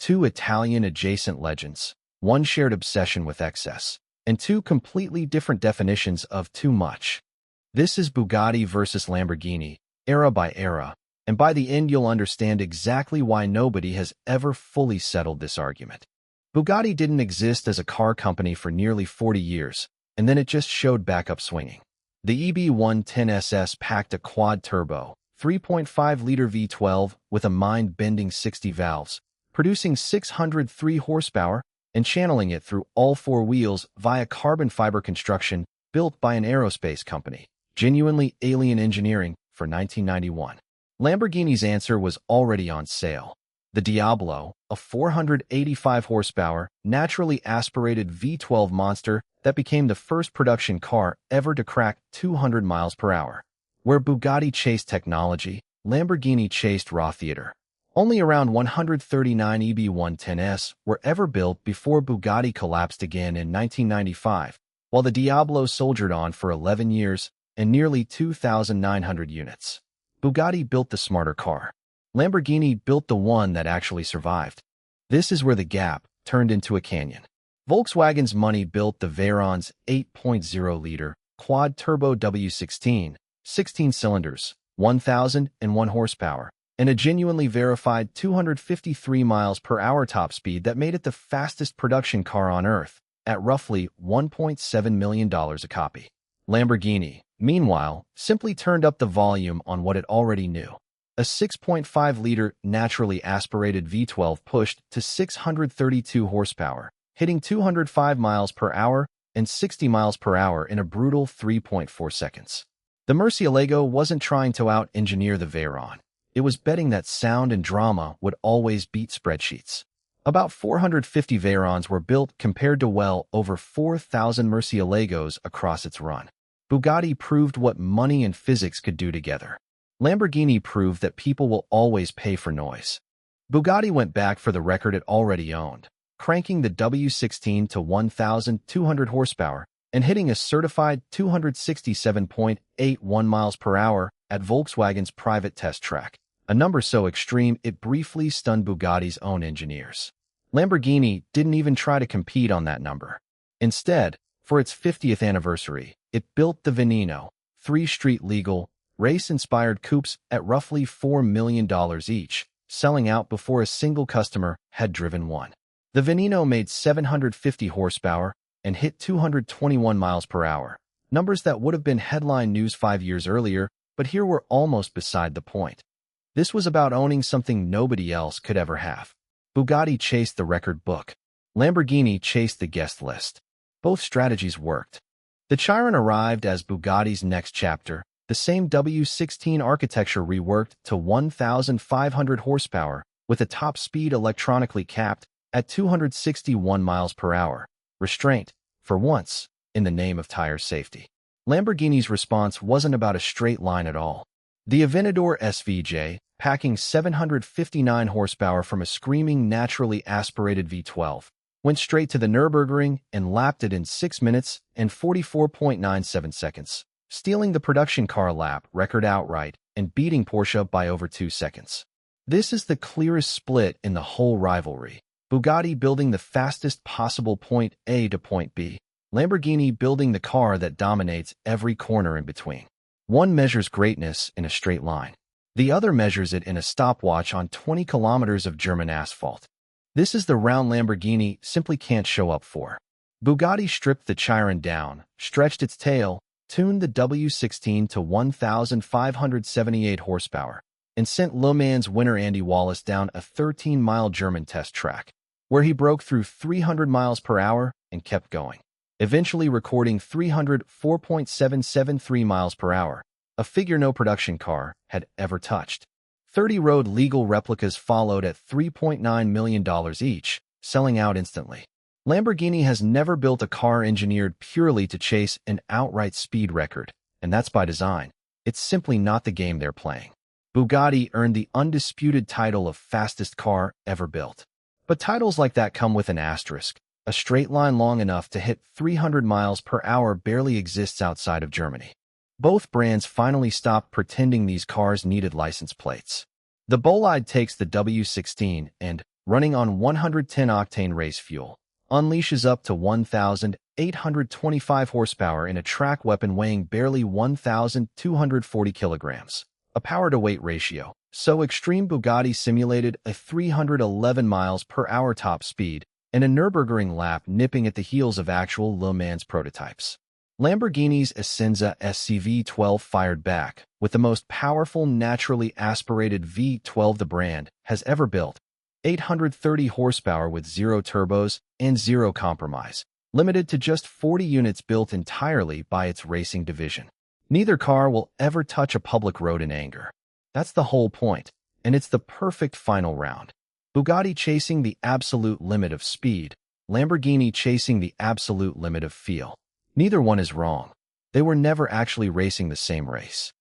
two Italian-adjacent legends, one shared obsession with excess, and two completely different definitions of too much. This is Bugatti versus Lamborghini, era by era, and by the end you'll understand exactly why nobody has ever fully settled this argument. Bugatti didn't exist as a car company for nearly 40 years, and then it just showed back up swinging. The EB110 SS packed a quad-turbo, 3.5-liter V12 with a mind-bending 60 valves, producing 603 horsepower and channeling it through all four wheels via carbon fiber construction built by an aerospace company. Genuinely alien engineering for 1991. Lamborghini's answer was already on sale. The Diablo, a 485 horsepower, naturally aspirated V12 monster that became the first production car ever to crack 200 miles per hour. Where Bugatti chased technology, Lamborghini chased raw theater. Only around 139 EB110s were ever built before Bugatti collapsed again in 1995, while the Diablo soldiered on for 11 years and nearly 2,900 units. Bugatti built the smarter car. Lamborghini built the one that actually survived. This is where the gap turned into a canyon. Volkswagen's money built the Veyron's 8.0-liter quad-turbo W16, 16 cylinders, 1,001 horsepower, and a genuinely verified 253 miles per hour top speed that made it the fastest production car on Earth at roughly $1.7 million a copy. Lamborghini, meanwhile, simply turned up the volume on what it already knew. A 6.5-liter naturally aspirated V12 pushed to 632 horsepower, hitting 205 miles per hour and 60 miles per hour in a brutal 3.4 seconds. The Murcielago wasn't trying to out-engineer the Veyron. It was betting that sound and drama would always beat spreadsheets. About 450 Veyrons were built compared to well over 4,000 Murcielagos across its run. Bugatti proved what money and physics could do together. Lamborghini proved that people will always pay for noise. Bugatti went back for the record it already owned, cranking the W16 to 1,200 horsepower and hitting a certified 267.81 miles per hour at Volkswagen's private test track, a number so extreme it briefly stunned Bugatti's own engineers. Lamborghini didn't even try to compete on that number. Instead, for its 50th anniversary, it built the Veneno, 3 street-legal, race-inspired coupes at roughly $4 million each, selling out before a single customer had driven one. The Veneno made 750 horsepower and hit 221 miles per hour, numbers that would have been headline news 5 years earlier, but here were almost beside the point. This was about owning something nobody else could ever have. Bugatti chased the record book. Lamborghini chased the guest list. Both strategies worked. The Chiron arrived as Bugatti's next chapter, the same W16 architecture reworked to 1,500 horsepower, with a top speed electronically capped at 261 miles per hour. Restraint, for once, in the name of tire safety. Lamborghini's response wasn't about a straight line at all. The Aventador SVJ, packing 759 horsepower from a screaming naturally aspirated V12, went straight to the Nürburgring and lapped it in 6 minutes and 44.97 seconds, stealing the production car lap record outright and beating Porsche by over 2 seconds. This is the clearest split in the whole rivalry. Bugatti building the fastest possible point A to point B, Lamborghini building the car that dominates every corner in between. One measures greatness in a straight line. The other measures it in a stopwatch on 20 kilometers of German asphalt. This is the round Lamborghini simply can't show up for. Bugatti stripped the Chiron down, stretched its tail, tuned the W16 to 1,578 horsepower, and sent Le Mans winner Andy Wallace down a 13-mile German test track, where he broke through 300 miles per hour and kept going, eventually recording 304.773 miles per hour, a figure no production car had ever touched. 30 road legal replicas followed at $3.9 million each, selling out instantly. Lamborghini has never built a car engineered purely to chase an outright speed record, and that's by design. It's simply not the game they're playing. Bugatti earned the undisputed title of fastest car ever built. But titles like that come with an asterisk. A straight line long enough to hit 300 miles per hour barely exists outside of Germany. Both brands finally stopped pretending these cars needed license plates. The Bolide takes the W16 and, running on 110-octane race fuel, unleashes up to 1,825 horsepower in a track weapon weighing barely 1,240 kilograms. A power-to-weight ratio so extreme Bugatti simulated a 311 miles per hour top speed and a Nürburgring lap nipping at the heels of actual Le Mans prototypes. Lamborghini's Essenza SCV12 fired back with the most powerful naturally aspirated V12 the brand has ever built. 830 horsepower with zero turbos and zero compromise, limited to just 40 units built entirely by its racing division. Neither car will ever touch a public road in anger. That's the whole point, and it's the perfect final round. Bugatti chasing the absolute limit of speed, Lamborghini chasing the absolute limit of feel. Neither one is wrong. They were never actually racing the same race.